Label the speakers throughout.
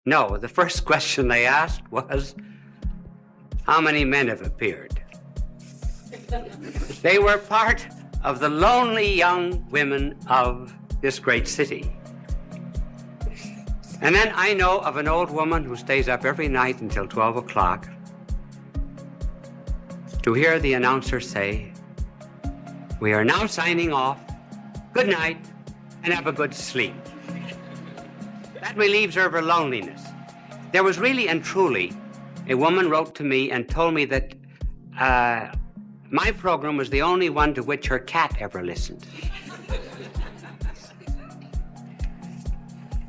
Speaker 1: No, the first question they asked was, how many men have appeared? They were part of the lonely young women of this great city. And then I know of an old woman who stays up every night until 12 o'clock to hear the announcer say, "We are now signing off. Good night, and have a good sleep." That relieves her of her loneliness. There was really and truly, a woman wrote to me and told me that my program was the only one to which her cat ever listened.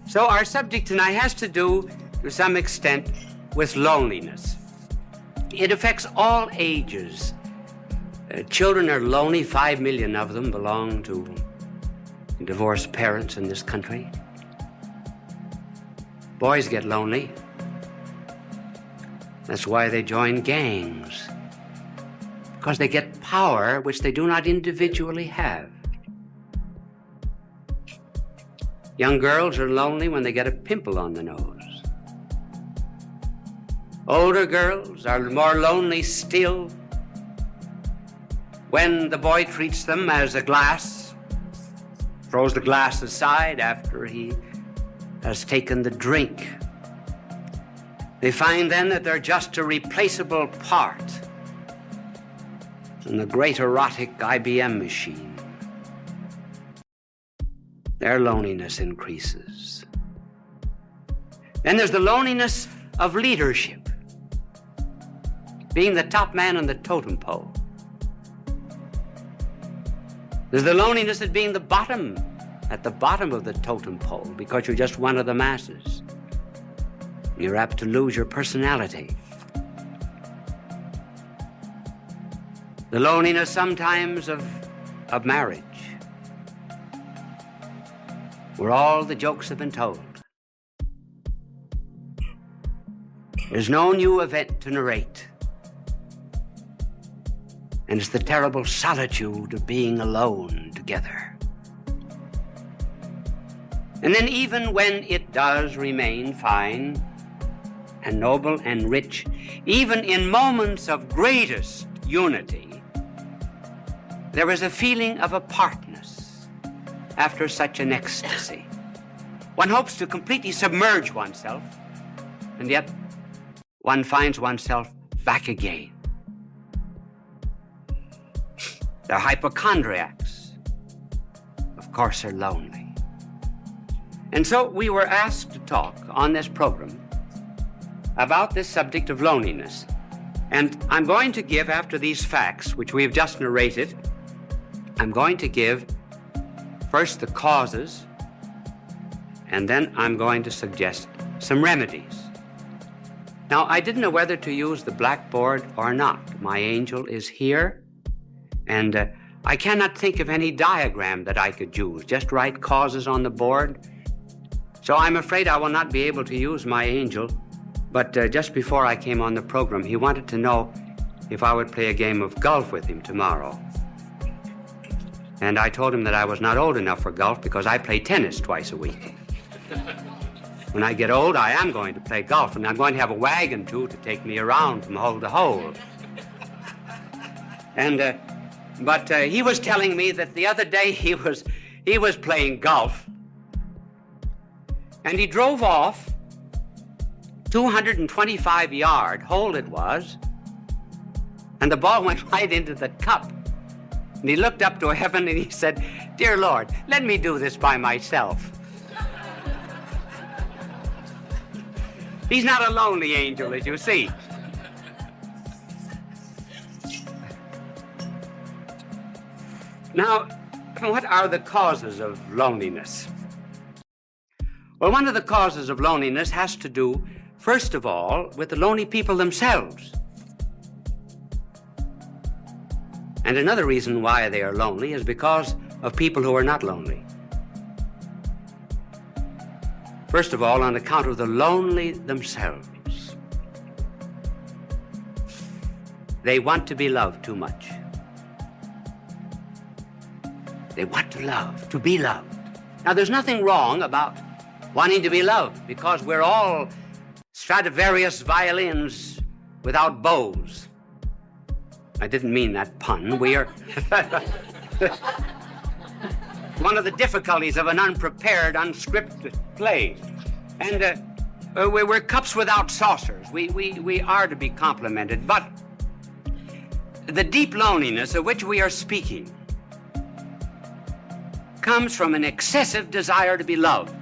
Speaker 1: So our subject tonight has to do, to some extent, with loneliness. It affects all ages. Children are lonely. 5 million of them belong to divorced parents in this country. Boys get lonely. That's why they join gangs, because they get power which they do not individually have. Young girls are lonely when they get a pimple on the nose. Older girls are more lonely still when the boy treats them as a glass, throws the glass aside after he has taken the drink. They find then that they're just a replaceable part in the great erotic IBM machine. Their loneliness increases. Then there's the loneliness of leadership, being the top man on the totem pole. There's the loneliness of being at the bottom of the totem pole, because you're just one of the masses. You're apt to lose your personality. The loneliness sometimes of marriage, where all the jokes have been told. There's no new event to narrate. And it's the terrible solitude of being alone together. And then even when it does remain fine and noble and rich, even in moments of greatest unity, there is a feeling of apartness after such an ecstasy. One hopes to completely submerge oneself, and yet one finds oneself back again. They're hypochondriacs. Of course, they're lonely. And so we were asked to talk on this program about this subject of loneliness. And I'm going to give, after these facts, which we've just narrated, I'm going to give first the causes, and then I'm going to suggest some remedies. Now, I didn't know whether to use the blackboard or not. My angel is here, and I cannot think of any diagram that I could use. Just write causes on the board. So I'm afraid I will not be able to use my angel, but just before I came on the program, he wanted to know if I would play a game of golf with him tomorrow. And I told him that I was not old enough for golf because I play tennis twice a week. When I get old, I am going to play golf, and I'm going to have a wagon, too, to take me around from hole to hole. And, but he was telling me that the other day he was playing golf, and he drove off 225-yard hole it was, and the ball went right into the cup. And he looked up to heaven and he said, "Dear Lord, let me do this by myself." He's not a lonely angel, as you see. Now, what are the causes of loneliness? Well, one of the causes of loneliness has to do, first of all, with the lonely people themselves. And another reason why they are lonely is because of people who are not lonely. First of all, on account of the lonely themselves. They want to be loved too much. They want to love, to be loved. Now, there's nothing wrong about wanting to be loved, because we're all Stradivarius violins without bows. I didn't mean that pun. We are... One of the difficulties of an unprepared, unscripted play. And we're cups without saucers. We are to be complimented. But the deep loneliness of which we are speaking comes from an excessive desire to be loved.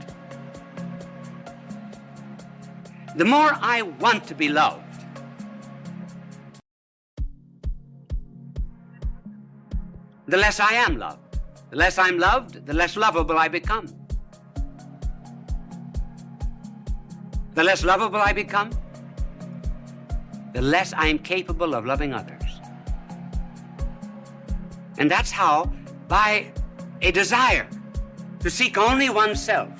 Speaker 1: The more I want to be loved, the less I am loved. The less I'm loved, the less lovable I become. The less lovable I become, the less I am capable of loving others. And that's how, by a desire to seek only oneself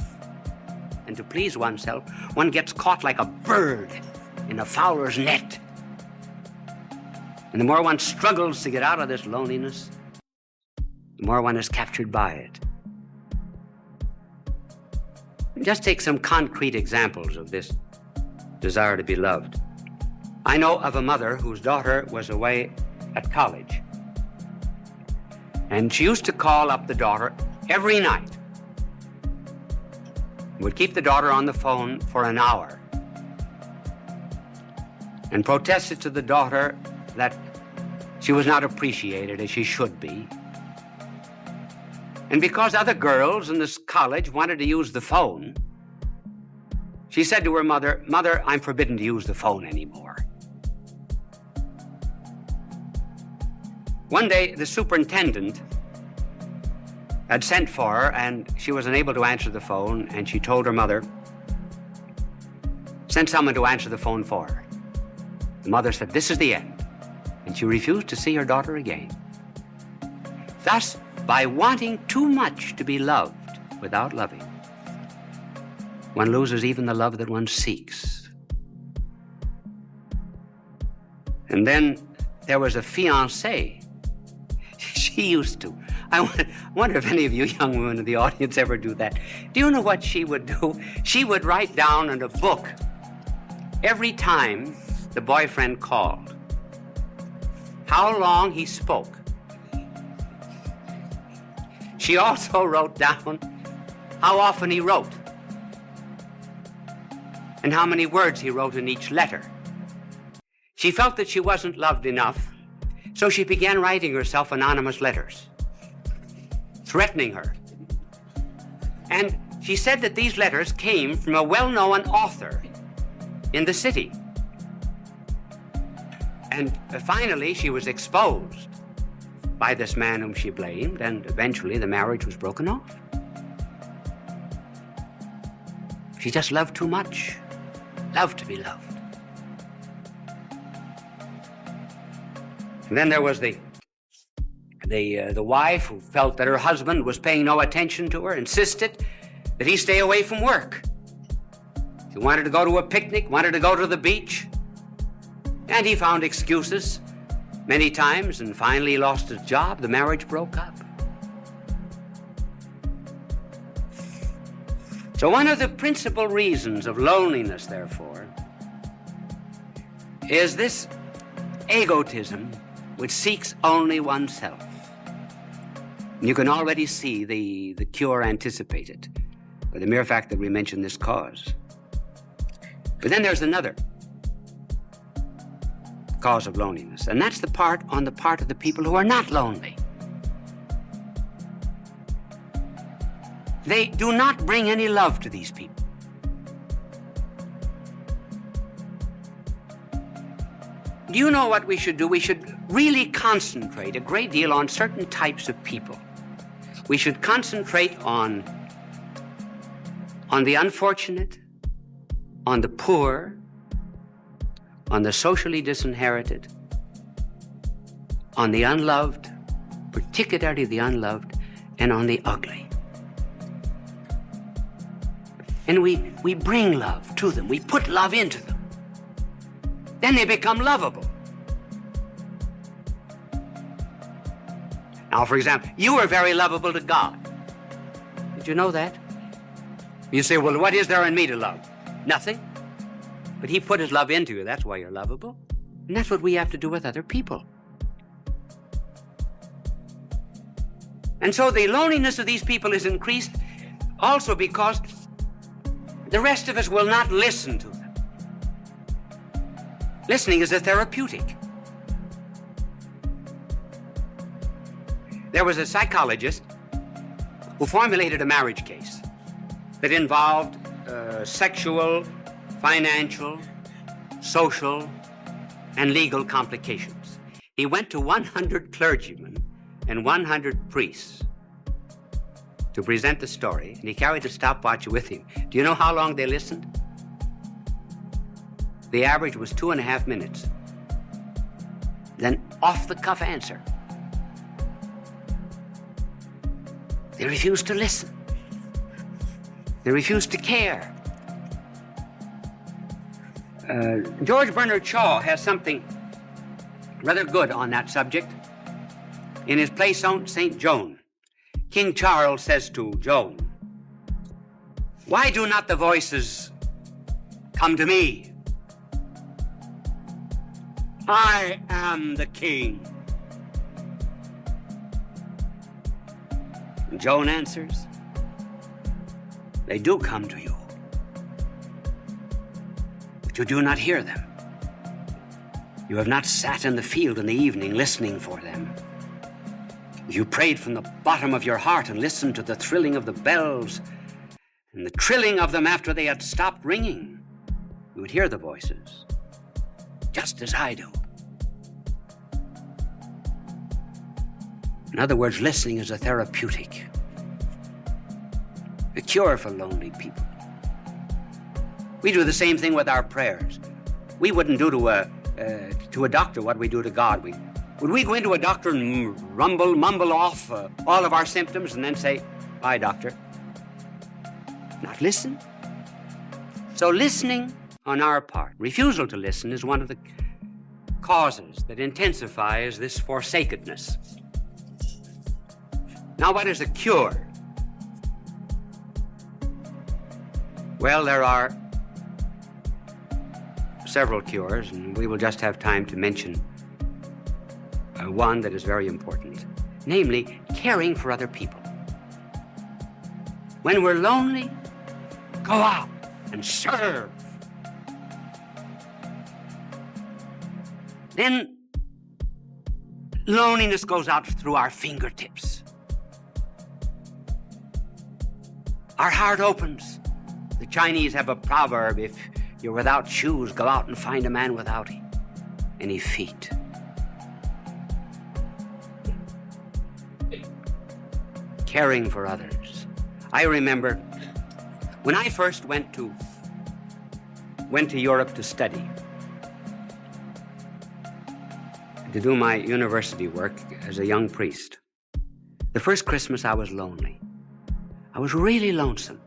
Speaker 1: and to please oneself, one gets caught like a bird in a fowler's net. And the more one struggles to get out of this loneliness, the more one is captured by it. Just take some concrete examples of this desire to be loved. I know of a mother whose daughter was away at college. And she used to call up the daughter every night. Would keep the daughter on the phone for an hour and protested to the daughter that she was not appreciated as she should be. And because other girls in this college wanted to use the phone, she said to her mother, "Mother, I'm forbidden to use the phone anymore." One day, the superintendent had sent for her, and she was unable to answer the phone, and she told her mother, "Send someone to answer the phone for her." The mother said, "This is the end," and she refused to see her daughter again. Thus, by wanting too much to be loved without loving, one loses even the love that one seeks. And then there was a fiancée. She used to. I wonder if any of you young women in the audience ever do that. Do you know what she would do? She would write down in a book every time the boyfriend called how long he spoke. She also wrote down how often he wrote and how many words he wrote in each letter. She felt that she wasn't loved enough, so she began writing herself anonymous letters, threatening her. And she said that these letters came from a well-known author in the city. And finally, she was exposed by this man whom she blamed, and eventually the marriage was broken off. She just loved too much, loved to be loved. And then there was the wife who felt that her husband was paying no attention to her, insisted that he stay away from work. He wanted to go to a picnic, wanted to go to the beach, and he found excuses many times, and finally he lost his job. The marriage broke up. So one of the principal reasons of loneliness, therefore, is this egotism which seeks only oneself. And you can already see the cure anticipated by the mere fact that we mention this cause. But then there's another cause of loneliness, and that's on the part of the people who are not lonely. They do not bring any love to these people. Do you know what we should do? We should really concentrate a great deal on certain types of people. We should concentrate on the unfortunate, on the poor, on the socially disinherited, on the unloved, particularly the unloved, and on the ugly. And we bring love to them. We put love into them. Then they become lovable. Now, for example, you are very lovable to God. Did you know that? You say, well, what is there in me to love? Nothing. But he put his love into you. That's why you're lovable. And that's what we have to do with other people. And so the loneliness of these people is increased also because the rest of us will not listen to them. Listening is a therapeutic. There was a psychologist who formulated a marriage case that involved sexual, financial, social, and legal complications. He went to 100 clergymen and 100 priests to present the story, and he carried the stopwatch with him. Do you know how long they listened? The average was 2.5 minutes. Then off-the-cuff answer. They refused to listen. They refused to care. George Bernard Shaw has something rather good on that subject. In his play St. Joan, King Charles says to Joan, "Why do not the voices come to me? I am the king." And Joan answers, "They do come to you, but you do not hear them. You have not sat in the field in the evening listening for them. You prayed from the bottom of your heart and listened to the thrilling of the bells and the trilling of them after they had stopped ringing. You would hear the voices, just as I do." In other words, listening is a therapeutic, a cure for lonely people. We do the same thing with our prayers. We wouldn't do to a doctor what we do to God. Would we go into a doctor and mumble off all of our symptoms and then say, "Bye, doctor"? Not listen. So listening on our part, refusal to listen, is one of the causes that intensifies this forsakenness. Now, what is a cure? Well, there are several cures, and we will just have time to mention one that is very important, namely caring for other people. When we're lonely, go out and serve. Then loneliness goes out through our fingertips. Our heart opens. The Chinese have a proverb: if you're without shoes, go out and find a man without any feet. Caring for others. I remember when I first went to Europe to study, to do my university work as a young priest. The first Christmas I was lonely. I was really lonesome.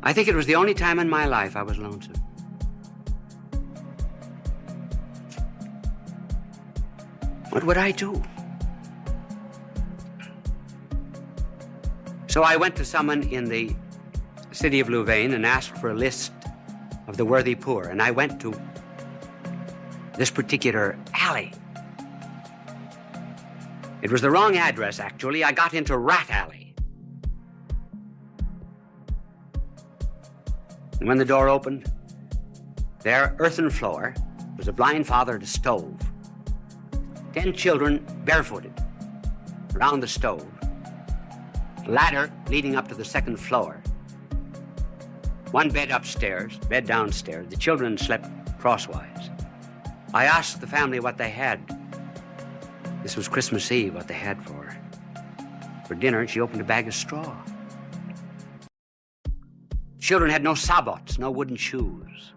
Speaker 1: I think it was the only time in my life I was lonesome. What would I do? So I went to someone in the city of Louvain and asked for a list of the worthy poor. And I went to this particular alley. It was the wrong address, actually. I got into Rat Alley. And when the door opened, there, earthen floor, was a blind father at a stove. 10 children barefooted around the stove. Ladder leading up to the second floor. One bed upstairs, bed downstairs. The children slept crosswise. I asked the family what they had. This was Christmas Eve, what they had for dinner, and she opened a bag of straw. Children had no sabots, no wooden shoes.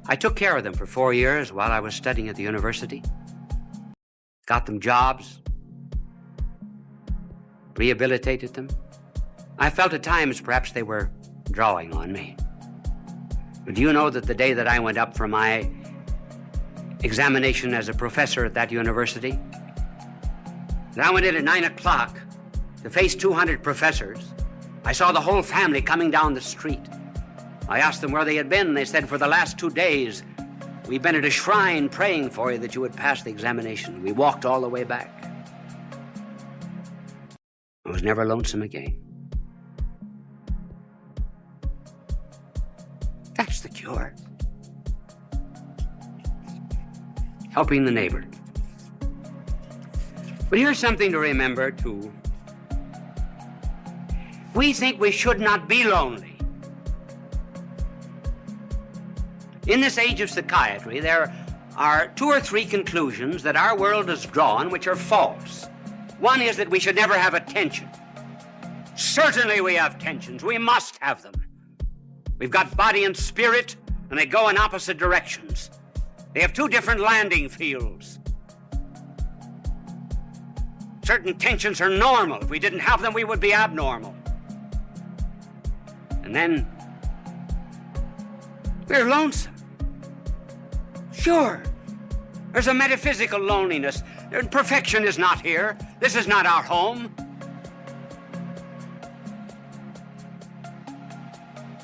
Speaker 1: I took care of them for 4 years while I was studying at the university. Got them jobs, rehabilitated them. I felt at times perhaps they were drawing on me. But do you know that the day that I went up for my examination as a professor at that university, that I went in at 9 o'clock to face 200 professors, I saw the whole family coming down the street. I asked them where they had been. They said, for the last 2 days, we've been at a shrine praying for you that you would pass the examination. We walked all the way back. I was never lonesome again. That's the cure. Helping the neighbor. But here's something to remember, too. We think we should not be lonely. In this age of psychiatry, there are 2 or 3 conclusions that our world has drawn which are false. One is that we should never have a tension. Certainly we have tensions. We must have them. We've got body and spirit, and they go in opposite directions. They have 2 different landing fields. Certain tensions are normal. If we didn't have them, we would be abnormal. And then we're lonesome. Sure, there's a metaphysical loneliness. Perfection is not here. This is not our home.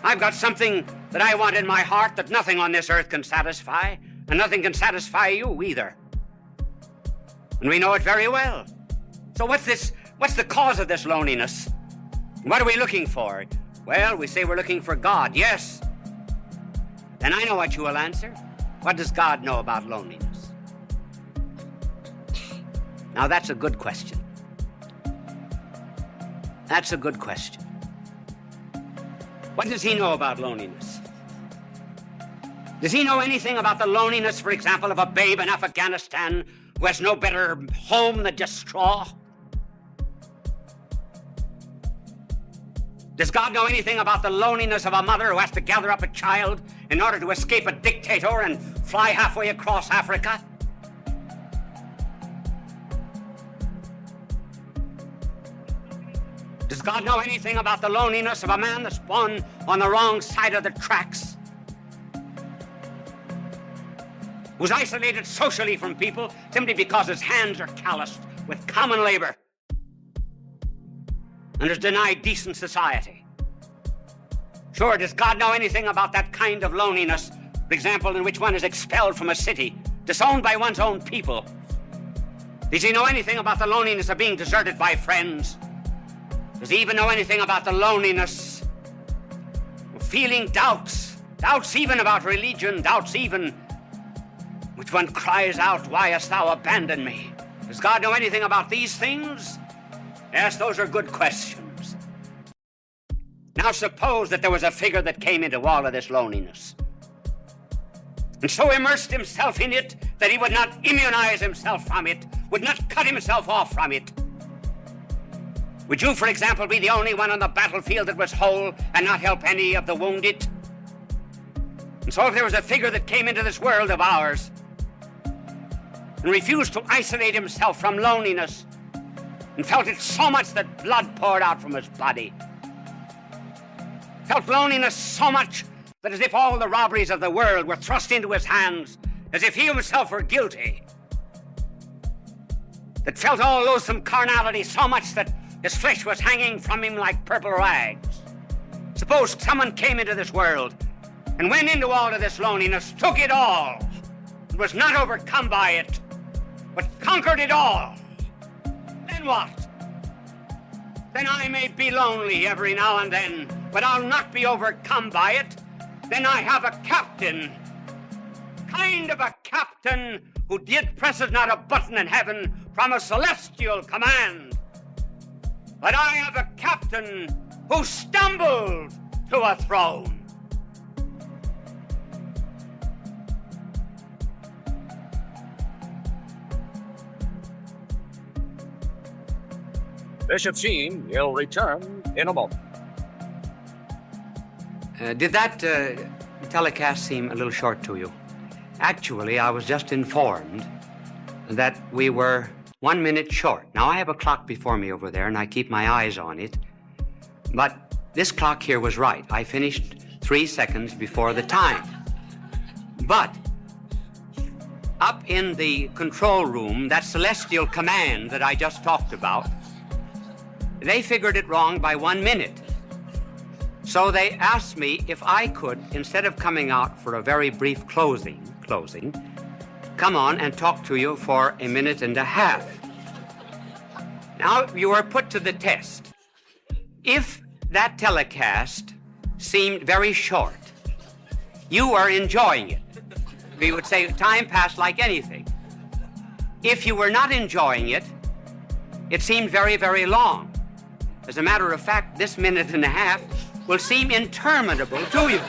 Speaker 1: I've got something that I want in my heart that nothing on this earth can satisfy, and nothing can satisfy you either. And we know it very well. So what's the cause of this loneliness? What are we looking for? Well, we say we're looking for God, yes. Then I know what you will answer. What does God know about loneliness? Now that's a good question. That's a good question. What does he know about loneliness? Does he know anything about the loneliness, for example, of a babe in Afghanistan who has no better home than just straw? Does God know anything about the loneliness of a mother who has to gather up a child in order to escape a dictator and fly halfway across Africa? Does God know anything about the loneliness of a man that's born on the wrong side of the tracks? Who's isolated socially from people simply because his hands are calloused with common labor and is denied decent society? Sure, does God know anything about that kind of loneliness, for example, in which one is expelled from a city, disowned by one's own people? Does he know anything about the loneliness of being deserted by friends? Does he even know anything about the loneliness of feeling doubts even about religion, doubts even which one cries out, "Why hast thou abandoned me?" Does God know anything about these things? Yes, those are good questions. Now suppose that there was a figure that came into all of this loneliness and so immersed himself in it that he would not immunize himself from it, would not cut himself off from it. Would you, for example, be the only one on the battlefield that was whole and not help any of the wounded? And so if there was a figure that came into this world of ours and refused to isolate himself from loneliness and felt it so much that blood poured out from his body, felt loneliness so much that as if all the robberies of the world were thrust into his hands, as if he himself were guilty, that felt all loathsome carnality so much that his flesh was hanging from him like purple rags. Suppose someone came into this world and went into all of this loneliness, took it all, and was not overcome by it, but conquered it all. Then what? Then I may be lonely every now and then, but I'll not be overcome by it. Then I have a captain, kind of a captain who did presses not a button in heaven from a celestial command. But I have a captain who stumbled to a throne.
Speaker 2: Bishop Sheen will return in a moment.
Speaker 1: Did that telecast seem a little short to you? Actually, I was just informed that we were 1 minute short. Now, I have a clock before me over there, and I keep my eyes on it. But this clock here was right. I finished 3 seconds before the time. But up in the control room, that celestial command that I just talked about, they figured it wrong by 1 minute. So they asked me if I could, instead of coming out for a very brief closing, come on and talk to you for a minute and a half. Now, you are put to the test. If that telecast seemed very short, you are enjoying it. We would say time passed like anything. If you were not enjoying it, it seemed very, very long. As a matter of fact, this minute and a half will seem interminable to you.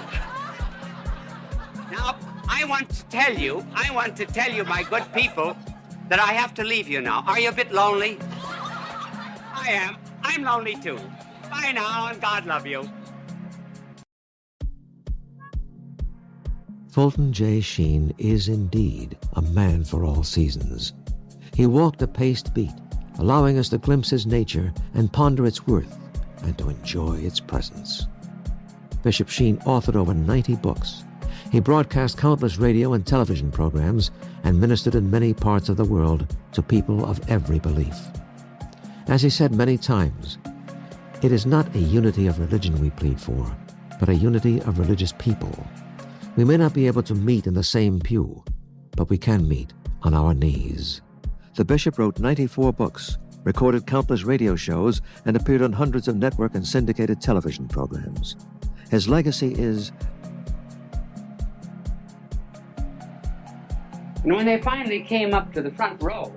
Speaker 1: Now, I want to tell you, my good people, that I have to leave you now. Are you a bit lonely? I am. I'm lonely too. Bye now, and God love you.
Speaker 3: Fulton J. Sheen is indeed a man for all seasons. He walked a paced beat, allowing us to glimpse his nature and ponder its worth and to enjoy its presence. Bishop Sheen authored over 90 books. He broadcast countless radio and television programs and ministered in many parts of the world to people of every belief. As he said many times, it is not a unity of religion we plead for, but a unity of religious people. We may not be able to meet in the same pew, but we can meet on our knees. The bishop wrote 94 books, recorded countless radio shows, and appeared on hundreds of network and syndicated television programs. His legacy is...
Speaker 1: And when they finally came up to the front row,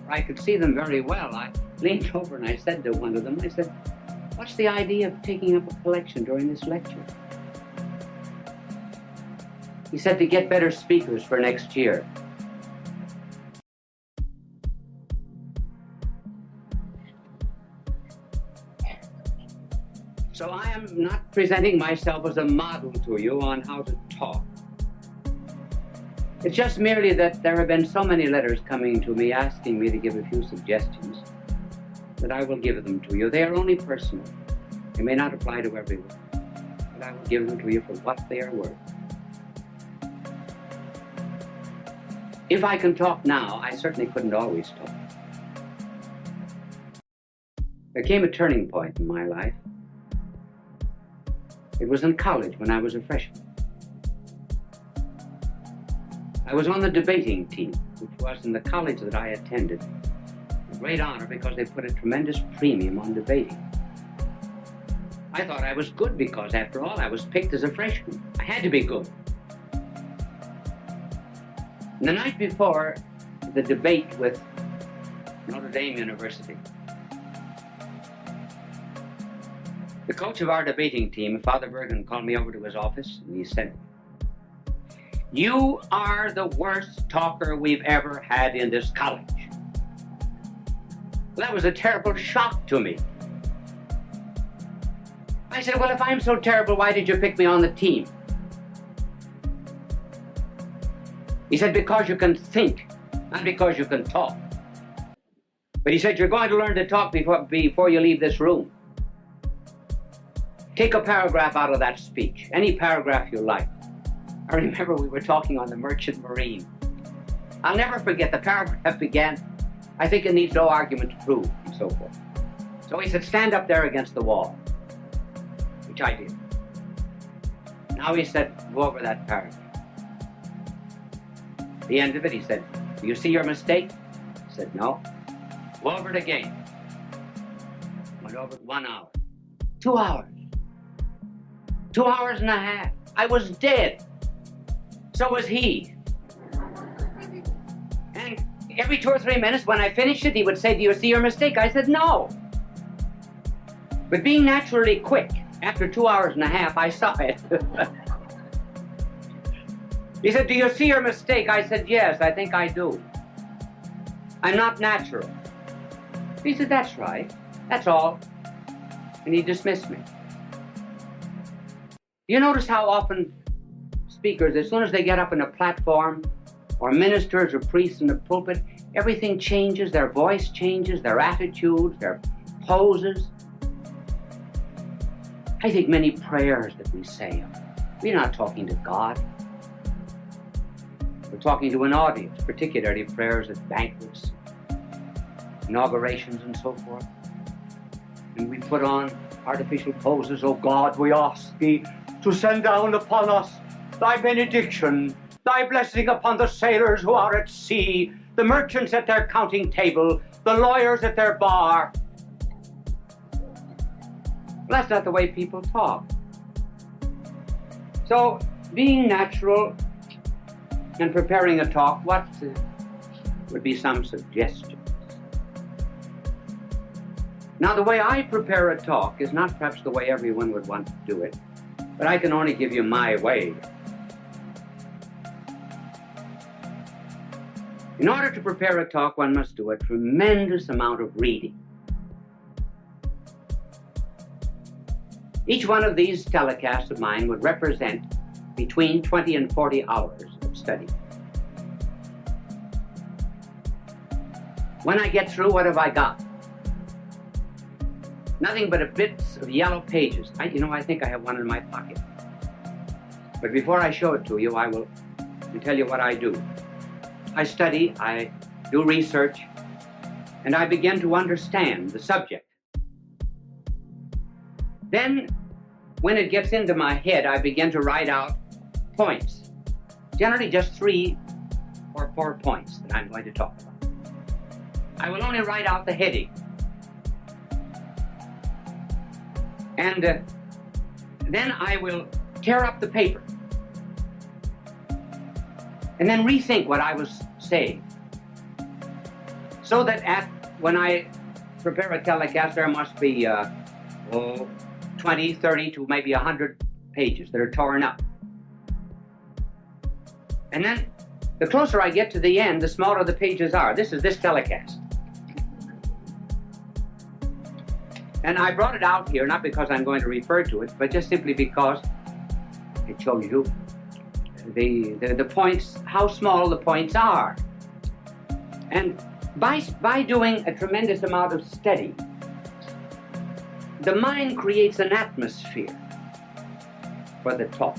Speaker 1: where I could see them very well, I leaned over and I said to one of them, I said, "What's the idea of taking up a collection during this lecture?" He said, "To get better speakers for next year." So I am not presenting myself as a model to you on how to talk. It's just merely that there have been so many letters coming to me asking me to give a few suggestions that I will give them to you. They are only personal. They may not apply to everyone, but I will give them to you for what they are worth. If I can talk now, I certainly couldn't always talk. There came a turning point in my life. It was in college when I was a freshman. I was on the debating team, which was in the college that I attended. A great honor because they put a tremendous premium on debating. I thought I was good because, after all, I was picked as a freshman. I had to be good. And the night before the debate with Notre Dame University, the coach of our debating team, Father Bergen, called me over to his office and he said, "You are the worst talker we've ever had in this college." Well, that was a terrible shock to me. I said, "Well, if I'm so terrible, why did you pick me on the team?" He said, "Because you can think, not because you can talk." But he said, "You're going to learn to talk before you leave this room. Take a paragraph out of that speech, any paragraph you like." I remember we were talking on the Merchant Marine. I'll never forget, the paragraph began, "I think it needs no argument to prove," and so forth. So he said, "Stand up there against the wall," which I did. Now he said, "Go over that paragraph." At the end of it, he said, "Do you see your mistake?" I said, "No." "Go over it again." Went over it 1 hour, 2 hours, 2 hours and a half. I was dead. So was he. And every 2 or 3 minutes when I finished it, he would say, "Do you see your mistake?" I said, "No." But being naturally quick, after 2 hours and a half, I saw it. He said, "Do you see your mistake?" I said, "Yes, I think I do. I'm not natural." He said, "That's right. That's all." And he dismissed me. Do you notice how often speakers, as soon as they get up on a platform, or ministers or priests in the pulpit, everything changes, their voice changes, their attitudes, their poses? I think many prayers that we say, we're not talking to God. We're talking to an audience, particularly prayers at banquets, inaugurations, and so forth. And we put on artificial poses, O God, we ask thee to send down upon us thy benediction, thy blessing upon the sailors who are at sea, the merchants at their counting table, the lawyers at their bar. Well, that's not the way people talk. So, being natural and preparing a talk, what would be some suggestions? Now, the way I prepare a talk is not perhaps the way everyone would want to do it, but I can only give you my way. In order to prepare a talk, one must do a tremendous amount of reading. Each one of these telecasts of mine would represent between 20 and 40 hours of study. When I get through, what have I got? Nothing but a bits of yellow pages. I think I have one in my pocket. But before I show it to you, I will tell you what I do. I study, I do research, and I begin to understand the subject. Then, when it gets into my head, I begin to write out points. Generally just 3 or 4 points that I'm going to talk about. I will only write out the heading. And then I will tear up the paper and then rethink what I was saying. So that when I prepare a telecast, there must be 20, 30 to maybe 100 pages that are torn up. And then the closer I get to the end, the smaller the pages are. This is this telecast. And I brought it out here, not because I'm going to refer to it, but just simply because it shows you the points, how small the points are. And by doing a tremendous amount of study, the mind creates an atmosphere for the talk.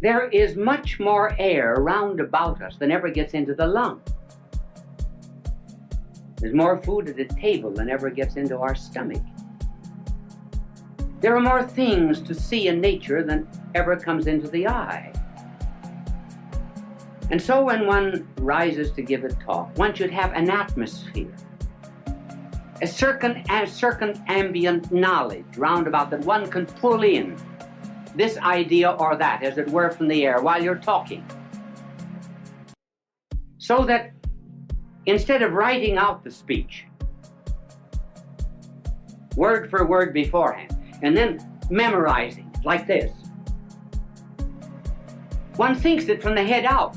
Speaker 1: There is much more air round about us than ever gets into the lungs. There's more food at the table than ever gets into our stomach. There are more things to see in nature than ever comes into the eye. And so when one rises to give a talk, one should have an atmosphere, a certain ambient knowledge round about that one can pull in this idea or that, as it were, from the air while you're talking. So that instead of writing out the speech, word for word beforehand, and then memorizing it like this, one thinks it from the head out.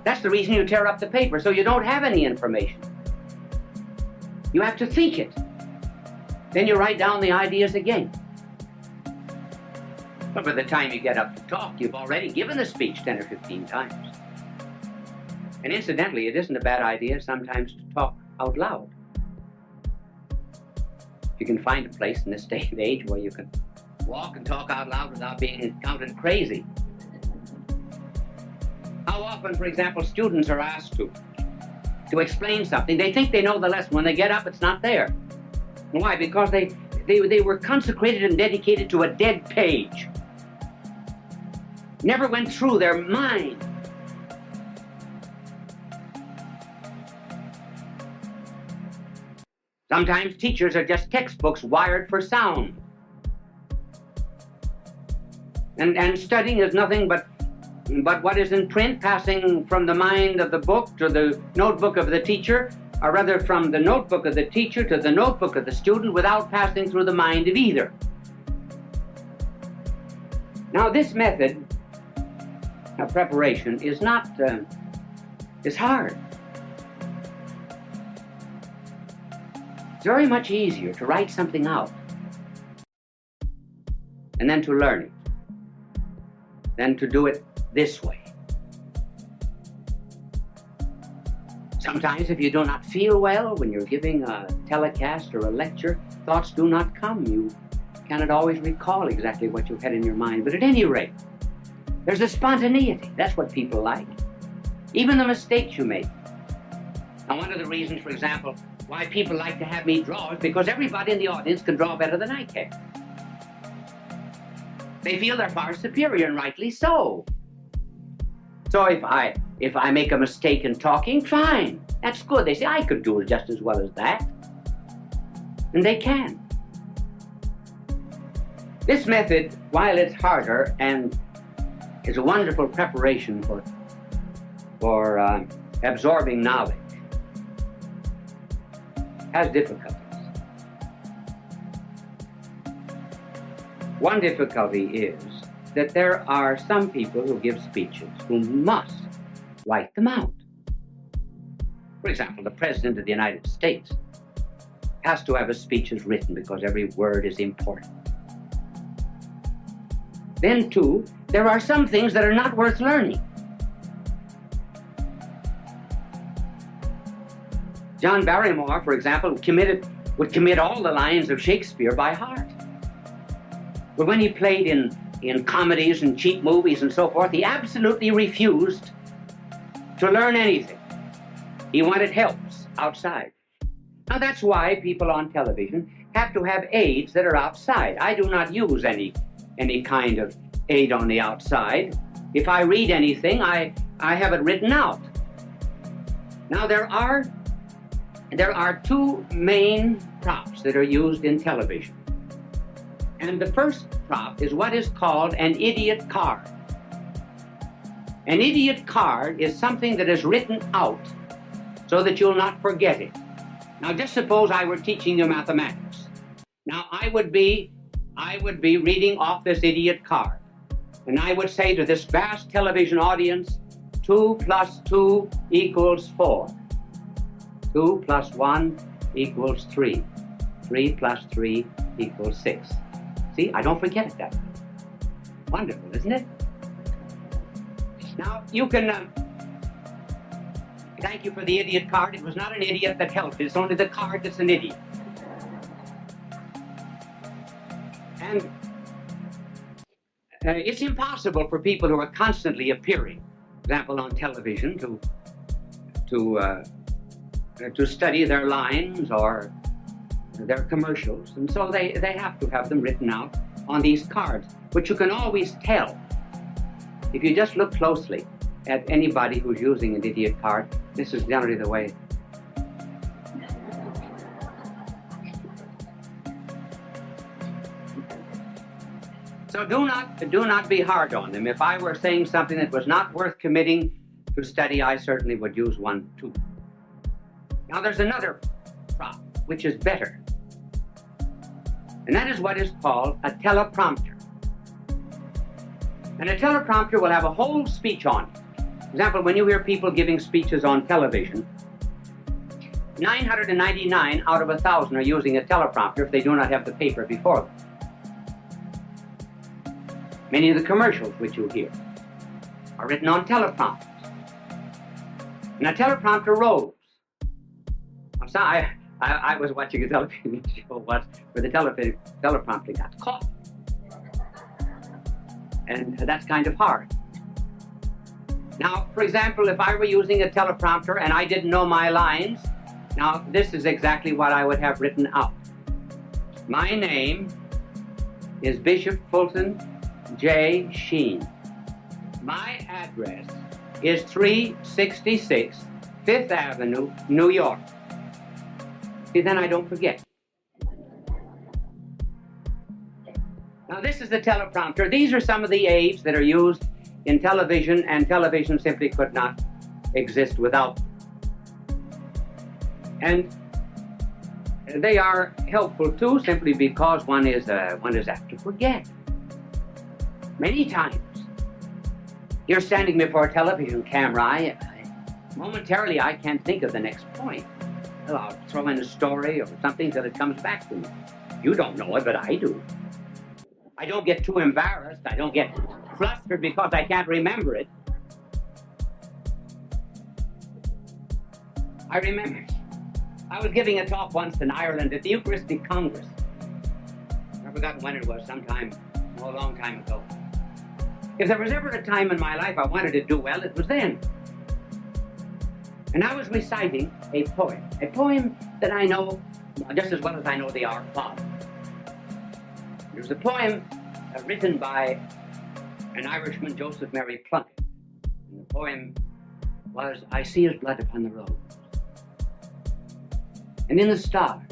Speaker 1: That's the reason you tear up the paper, so you don't have any information. You have to think it. Then you write down the ideas again. But by the time you get up to talk, you've already given the speech 10 or 15 times. And incidentally, it isn't a bad idea sometimes to talk out loud. If you can find a place in this day and age where you can walk and talk out loud without being counted crazy. How often, for example, students are asked to explain something. They think they know the lesson. When they get up, it's not there. Why? Because they were consecrated and dedicated to a dead page. Never went through their mind. Sometimes teachers are just textbooks wired for sound. And studying is nothing but what is in print, passing from the mind of the book to the notebook of the teacher, or rather from the notebook of the teacher to the notebook of the student without passing through the mind of either. Now, this method of preparation is is hard. It's very much easier to write something out and then to learn it than to do it this way. Sometimes if you do not feel well when you're giving a telecast or a lecture, thoughts do not come. You cannot always recall exactly what you had in your mind. But at any rate, there's a spontaneity. That's what people like. Even the mistakes you make. Now, one of the reasons, for example, Why people like to have me draw is because everybody in the audience can draw better than I can. They feel they're far superior, and rightly so. So if I make a mistake in talking, fine. That's good. They say, I could do it just as well as that. And they can. This method, while it's harder and is a wonderful preparation for absorbing knowledge, has difficulties. One difficulty is that there are some people who give speeches who must write them out. For example, the President of the United States has to have his speeches written because every word is important. Then, too, there are some things that are not worth learning. John Barrymore, for example, would commit all the lines of Shakespeare by heart. But when he played in comedies and cheap movies and so forth, he absolutely refused to learn anything. He wanted helps outside. Now that's why people on television have to have aids that are outside. I do not use any kind of aid on the outside. If I read anything, I have it written out. Now there are two main props that are used in television. And the first prop is what is called an idiot card. An idiot card is something that is written out so that you'll not forget it. Now just suppose I were teaching you mathematics. Now I would be reading off this idiot card. And I would say to this vast television audience, 2 + 2 = 4. 2 + 1 = 3. 3 + 3 = 6. See, I don't forget it that way. Wonderful, isn't it? Now, you can... thank you for the idiot card. It was not an idiot that helped. It's only the card that's an idiot. And it's impossible for people who are constantly appearing, for example, on television, to study their lines or their commercials, and so they have to have them written out on these cards. But you can always tell, if you just look closely at anybody who's using an idiot card, this is generally the way. So do not be hard on them. If I were saying something that was not worth committing to study, I certainly would use one too. Now there's another prop, which is better. And that is what is called a teleprompter. And a teleprompter will have a whole speech on it. For example, when you hear people giving speeches on television, 999 out of 1,000 are using a teleprompter if they do not have the paper before them. Many of the commercials which you hear are written on teleprompters. And a teleprompter rolls. I was watching a television show once where the teleprompter got caught. And that's kind of hard. Now, for example, if I were using a teleprompter and I didn't know my lines, now this is exactly what I would have written out. My name is Bishop Fulton J. Sheen. My address is 366 5th Avenue, New York. See, then I don't forget. Now this is the teleprompter. These are some of the aids that are used in television, and television simply could not exist without them. And they are helpful too, simply because one is apt to forget. Many times, you're standing before a television camera, momentarily I can't think of the next point. Well, I'll throw in a story or something till it comes back to me. You don't know it, but I do. I don't get too embarrassed. I don't get flustered because I can't remember it. I remember, I was giving a talk once in Ireland at the Eucharistic Congress. I've forgotten when it was, sometime, a long time ago. If there was ever a time in my life I wanted to do well, it was then. And I was reciting a poem that I know just as well as I know the Our Father. It was a poem written by an Irishman, Joseph Mary Plunkett. And the poem was, I see his blood upon the road, and in the stars,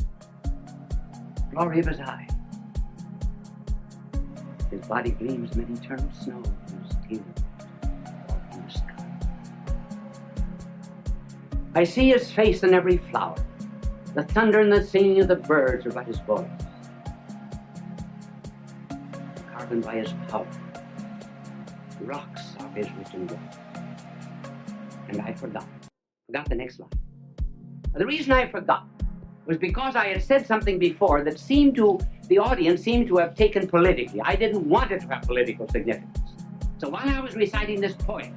Speaker 1: glory of his eye. His body gleams amid eternal snow, and his tears fall from the sky. I see his face in every flower. The thunder and the singing of the birds are but his voice. Carven by his power, rocks are his written word. And I forgot the next line. The reason I forgot was because I had said something before that the audience seemed to have taken politically. I didn't want it to have political significance. So while I was reciting this poem,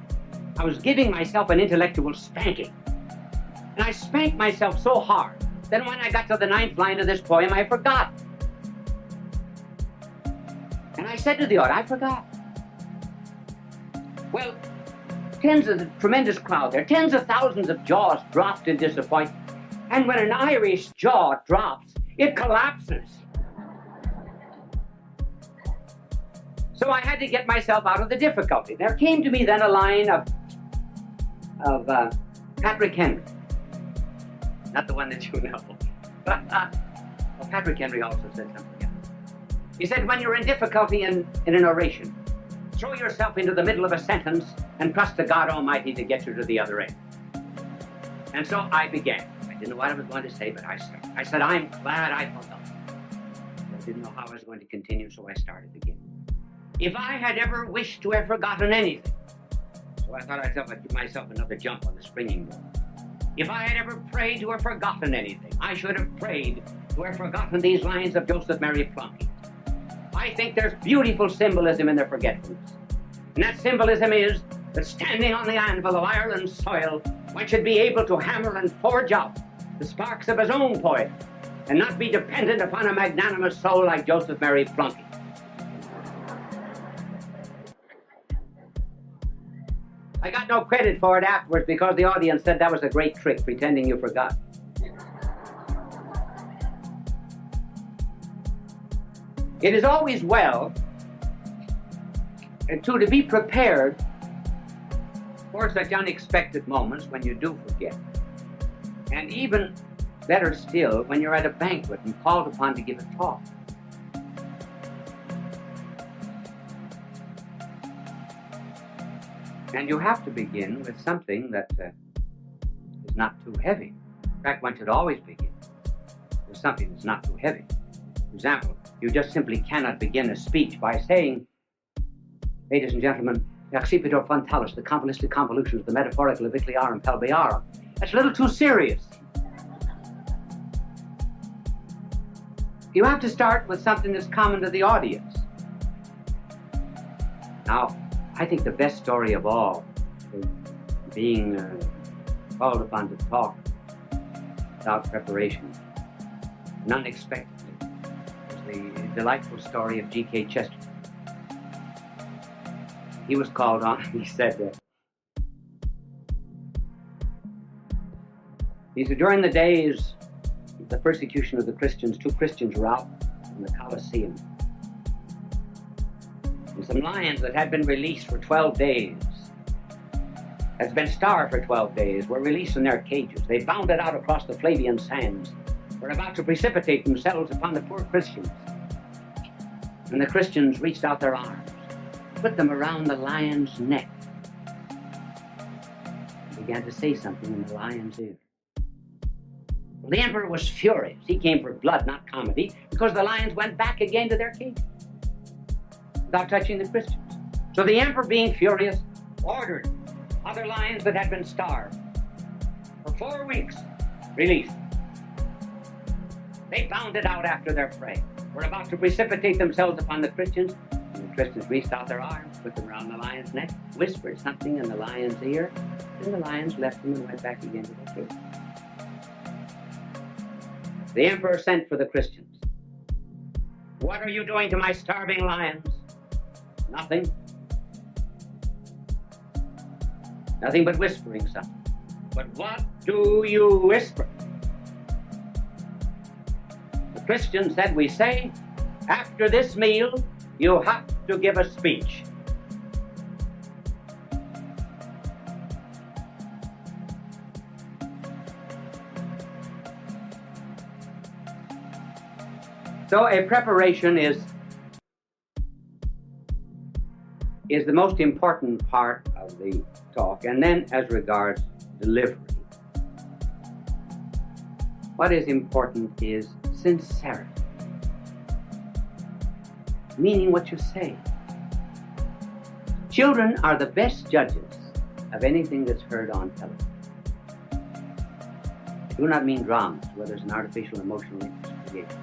Speaker 1: I was giving myself an intellectual spanking. And I spanked myself so hard that when I got to the 9th line of this poem, I forgot. And I said to the audience, I forgot. Well, tens of the tremendous crowd there, tens of thousands of jaws dropped in disappointment. And when an Irish jaw drops, it collapses. So I had to get myself out of the difficulty. There came to me then a line of Patrick Henry. Not the one that you know. Well, Patrick Henry also said something else. He said, when you're in difficulty in an oration, throw yourself into the middle of a sentence and trust to God Almighty to get you to the other end. And so I began. I didn't know what I was going to say, but I started. I said, I'm glad I forgot. I didn't know how I was going to continue, so I started again. If I had ever wished to have forgotten anything, so I thought I'd give myself another jump on the springing board. If I had ever prayed to have forgotten anything, I should have prayed to have forgotten these lines of Joseph Mary Plunkett. I think there's beautiful symbolism in their forgetfulness. And that symbolism is that standing on the anvil of Ireland's soil, one should be able to hammer and forge out the sparks of his own poet and not be dependent upon a magnanimous soul like Joseph Mary Plunkett. I got no credit for it afterwards because the audience said that was a great trick, pretending you forgot. It is always well to be prepared for such unexpected moments when you do forget. And even better still, when you're at a banquet and called upon to give a talk. And you have to begin with something that is not too heavy. In fact, one should always begin with something that's not too heavy. For example, you just simply cannot begin a speech by saying, ladies and gentlemen, Accipitor Frontalis, the convoluted convolutions, the metaphorical Vicliarum Pelviarum. That's a little too serious. You have to start with something that's common to the audience. Now, I think the best story of all is being called upon to talk without preparation and unexpectedly. It's the delightful story of G.K. Chesterton. He was called on, he said, during the days of the persecution of the Christians, 2 Christians were out in the Colosseum. And some lions that had been released for 12 days, had been starved for 12 days, were released in their cages. They bounded out across the Flavian sands, were about to precipitate themselves upon the poor Christians. And the Christians reached out their arms, put them around the lion's neck, and began to say something in the lion's ear. Well, the emperor was furious. He came for blood, not comedy, because the lions went back again to their cages without touching the Christians. So the emperor, being furious, ordered other lions that had been starved for 4 weeks released. They bounded out after their prey, were about to precipitate themselves upon the Christians. And the Christians reached out their arms, put them around the lion's neck, whispered something in the lion's ear, and the lions left them and went back again to their cage. The emperor sent for the Christians. What are you doing to my starving lions? Nothing. Nothing but whispering something. But what do you whisper? Christian said, we say, after this meal, you have to give a speech. So a preparation is the most important part of the talk. And then as regards delivery, what is important is sincerity, meaning what you say. Children are the best judges of anything that's heard on television. I do not mean dramas where there's an artificial emotional interest created,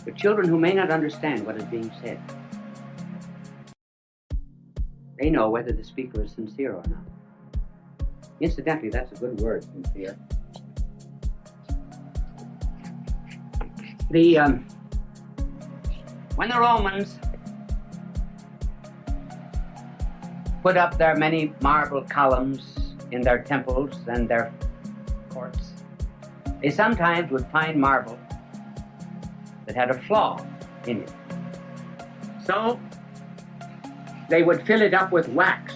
Speaker 1: but children who may not understand what is being said. They know whether the speaker is sincere or not. Incidentally, that's a good word, sincere. When the Romans put up their many marble columns in their temples and their courts, they sometimes would find marble that had a flaw in it. So they would fill it up with wax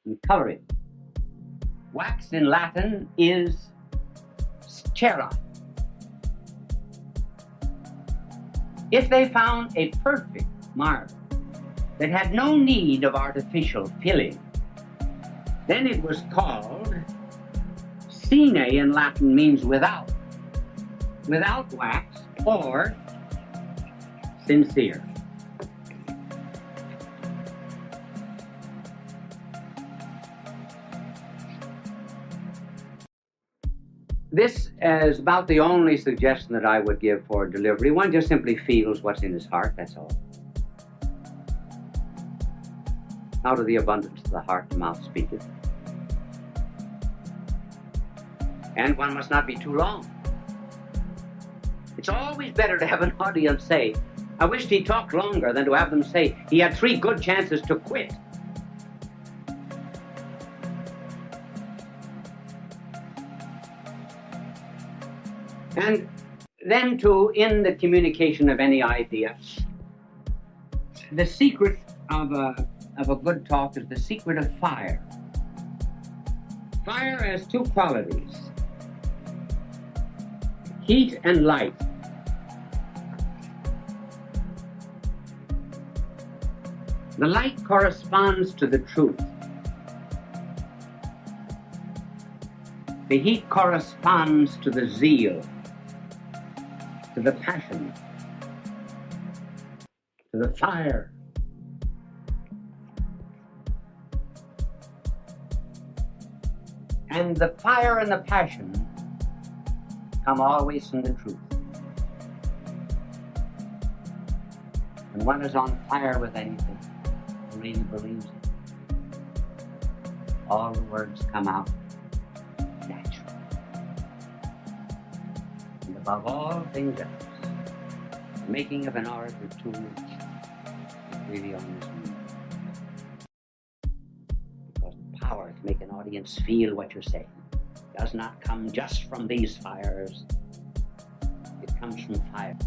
Speaker 1: and cover it. Wax in Latin is cera. If they found a perfect marble that had no need of artificial filling, then it was called sine in Latin, means without wax, or sincere. This is about the only suggestion that I would give for delivery. One just simply feels what's in his heart, that's all. Out of the abundance of the heart, the mouth speaketh. And one must not be too long. It's always better to have an audience say, I wished he talked longer, than to have them say, he had 3 good chances to quit. And then to end the communication of any idea, the secret of a good talk is the secret of fire. Fire has 2 qualities, heat and light. The light corresponds to the truth. The heat corresponds to the zeal, to the passion, to the fire. And the fire and the passion come always from the truth. When one is on fire with anything, really believes it, all the words come out natural. And above all things else, the making of an orator tool is really on this move. Because the power to make an audience feel what you're saying does not come just from these fires. It comes from fire.